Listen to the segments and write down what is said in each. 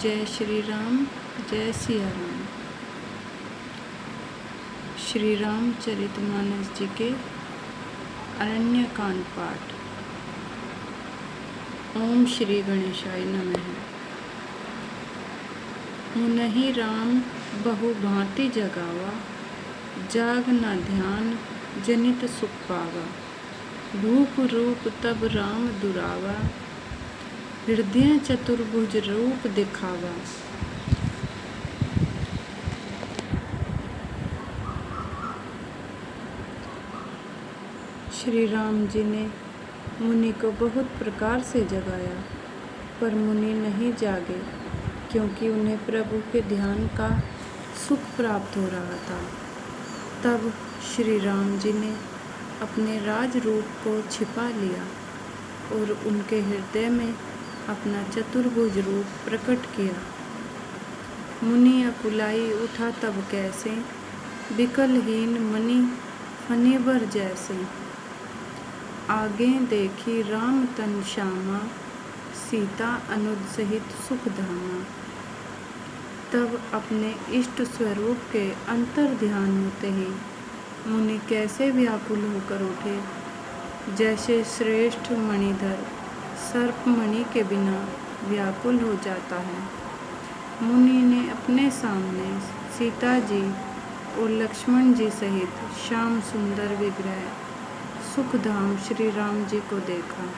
जय श्री राम, जय सिया राम। श्री रामचरितमानस जी के अरण्यकांड पाठ। ओम श्री गणेशाय नमः। मुनहि राम बहु भांति जगावा, जाग न ध्यान जनित सुख पावा। भूप रूप तब राम दुरावा, हृदय चतुर्भुज रूप दिखावा। श्री राम जी ने मुनि को बहुत प्रकार से जगाया, पर मुनि नहीं जागे, क्योंकि उन्हें प्रभु के ध्यान का सुख प्राप्त हो रहा था। तब श्री राम जी ने अपने राज रूप को छिपा लिया और उनके हृदय में अपना चतुर्भुज रूप प्रकट किया। मुनि अकुलाई उठा तब कैसे, विकलहीन मणि फणिवर जैसे। आगे देखी राम तन श्यामा, सीता अनुज सहित सुख धामा। तब अपने इष्ट स्वरूप के अंतर ध्यान होते ही मुनि कैसे व्याकुल होकर उठे, जैसे श्रेष्ठ मणिधर सर्प मणि के बिना व्याकुल हो जाता है। मुनि ने अपने सामने सीता जी और लक्ष्मण जी सहित श्याम सुंदर विग्रह सुखधाम श्री राम जी को देखा।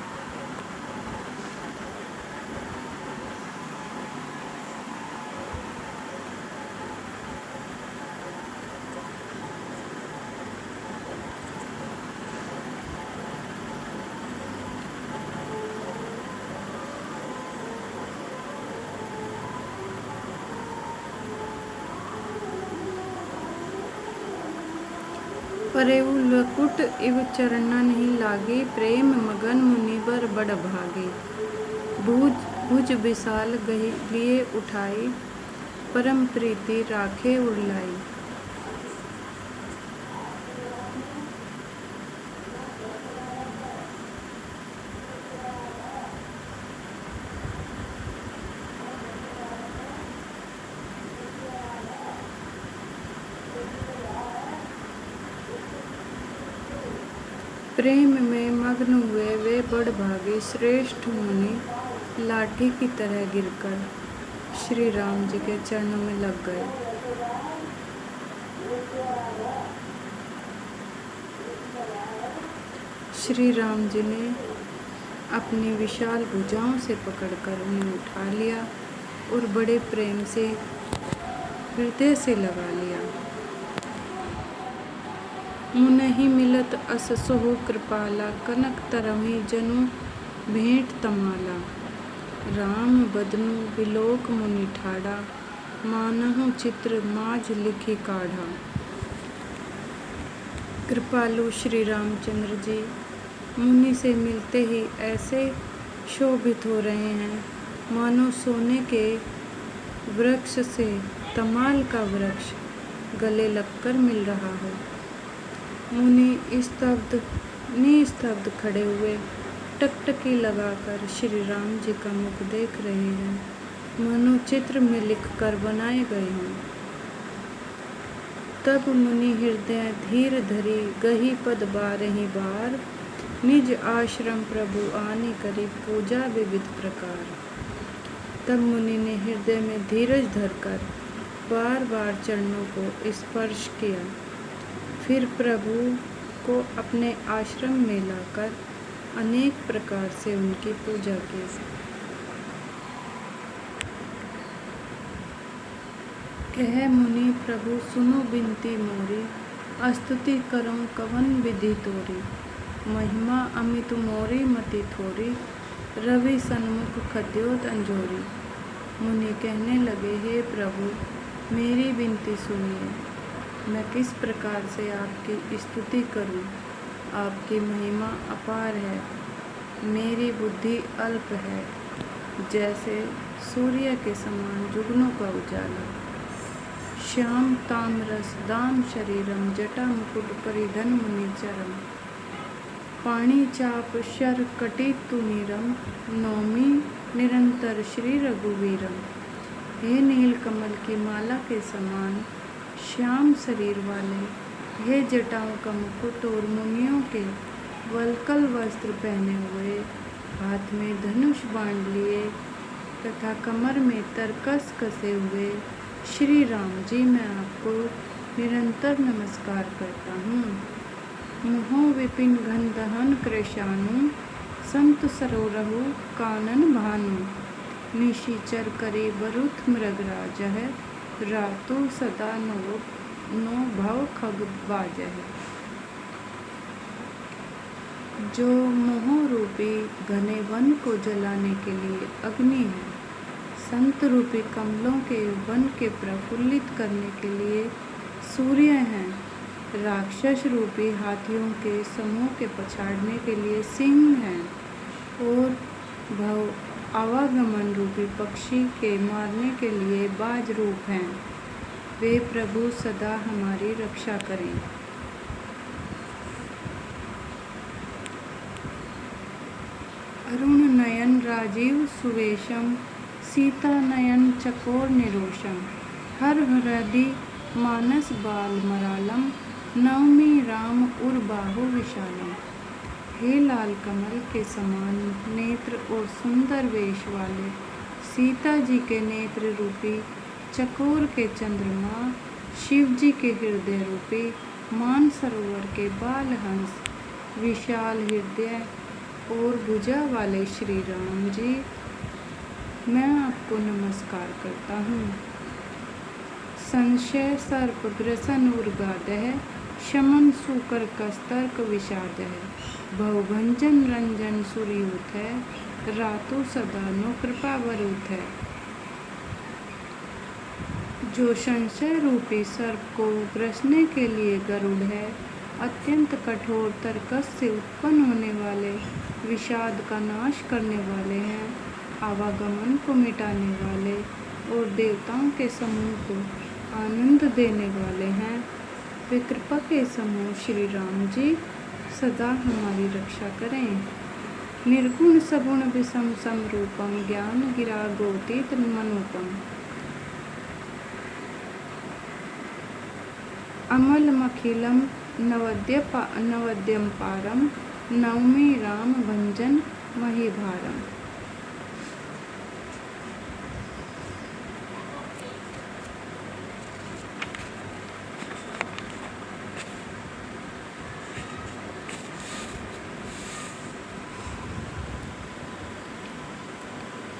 परेउ लकुट इव चरणन ही लागे, प्रेम मगन मुनिवर बड़ भागे। भुज विशाल गही लिए उठाई, परम प्रीति राखे उड़लाई। प्रेम में मग्न हुए वे बड़ भागे। श्रेष्ठ मुनि लाठी की तरह गिरकर श्री राम जी के चरणों में लग गए। श्री राम जी ने अपनी विशाल भुजाओं से पकड़कर उन्हें उठा लिया और बड़े प्रेम से हृदय से लगा लिया। मुनहि मिलत अस सोहु कृपाला, कनक तरहि जनु भेंट तमाला। राम बदनु बिलोक मुनि ठाड़ा, मानहु चित्र माज लिखि काढ़ा। कृपालु श्री रामचंद्र जी मुनि से मिलते ही ऐसे शोभित हो रहे हैं, मानो सोने के वृक्ष से तमाल का वृक्ष गले लगकर मिल रहा हो। मुनि निस्तब्ध खड़े हुए टकटकी लगाकर श्री राम जी का मुख देख रहे हैं, मानो चित्र में लिखकर बनाए गए हों। तब मुनि हृदय धीर धरी, गही पद बारहि बार। निज आश्रम प्रभु आने करी, पूजा विविध प्रकार। तब मुनि ने हृदय में धीरज धरकर बार बार चरणों को स्पर्श किया, फिर प्रभु को अपने आश्रम में लाकर अनेक प्रकार से उनकी पूजा की। कह मुनि प्रभु सुनो बिनती मोरी, स्तुति करऊं कवन विधि तोरी। महिमा अमित मोरी मति थोरी, रवि सन्मुख खद्योत अंजोरी। मुनि कहने लगे, हे प्रभु मेरी विनती सुनिए, मैं किस प्रकार से आपकी स्तुति करूं। आपकी महिमा अपार है, मेरी बुद्धि अल्प है, जैसे सूर्य के समान जुगनों का उजाला। श्याम ताम्रस दाम शरीरम, जटा मुकुट परिधन मुनिचरम। पाणी चाप शर कटी तुनीरम, नौमी निरंतर श्री रघुवीरम। हे नील कमल की माला के समान श्याम शरीर वाले, हे जटाओं का मुकुट और मुनियों के वल्कल वस्त्र पहने हुए, हाथ में धनुष बाण लिए तथा कमर में तरकस कसे हुए श्री राम जी, मैं आपको निरंतर नमस्कार करता हूँ। मुहो विपिन घन दहन कृशानु, संत सरोरहु कानन भानु, निशिचर करे बरुथ मृगराज है, रातु सदा नो भव खग बाज है। जो मोह रूपी घने वन को जलाने के लिए अग्नि है, संत रूपी कमलों के वन के प्रफुल्लित करने के लिए सूर्य हैं, राक्षस रूपी हाथियों के समूह के पछाड़ने के लिए सिंह हैं और भव आवागमन रूपी पक्षी के मारने के लिए बाज रूप हैं। वे प्रभु सदा हमारी रक्षा करें। अरुण नयन राजीव सुवेशम, सीता नयन चकोर निरोशम, हर हृदि मानस बाल मरालम, नवमी राम उर्बाहु विशालम। हे लाल कमल के समान नेत्र और सुंदर वेश वाले, सीता जी के नेत्र रूपी चकोर के चंद्रमा, शिव जी के हृदय रूपी मान सरोवर के बाल हंस, विशाल हृदय और भुजा वाले श्री राम जी, मैं आपको नमस्कार करता हूँ। संशय सर्प ग्रसन उर्गादः, शमन सूकर कस्तर्क विषाद है, भवभंजन रंजन सूर्यूथ है, रातु सदा नो कृपा वरुथ है। जो संशय रूपी सर्प को ग्रसने के लिए गरुड़ है, अत्यंत कठोर तर्कस से उत्पन्न होने वाले, विषाद का नाश करने वाले हैं, आवागमन को मिटाने वाले और देवताओं के समूह को आनंद देने वाले हैं। वे कृपा के समूह श्री राम जी सदा हमारी रक्षा करें। निर्गुण सगुण विषम समरूपम, ज्ञान गिरा गोतीत मनोपम, अमल मखिलम नवद्यम पारम, नवमी राम भंजन महिभारम।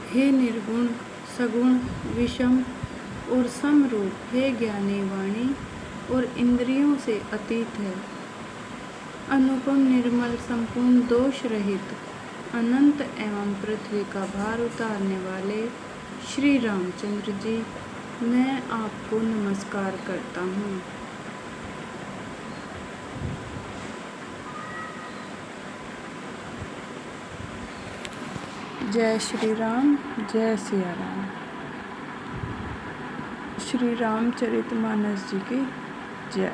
हे निर्गुण सगुण विषम और समरूप, हे ज्ञानी वाणी और इंद्रियों से अतीत है, अनुपम निर्मल संपूर्ण दोष रहित, अनंत एवं पृथ्वी का भार उतारने वाले श्री रामचंद्र जी, मैं आपको नमस्कार करता हूँ। जय श्री राम, जय सिया राम। श्री रामचरितमानस जी की जय।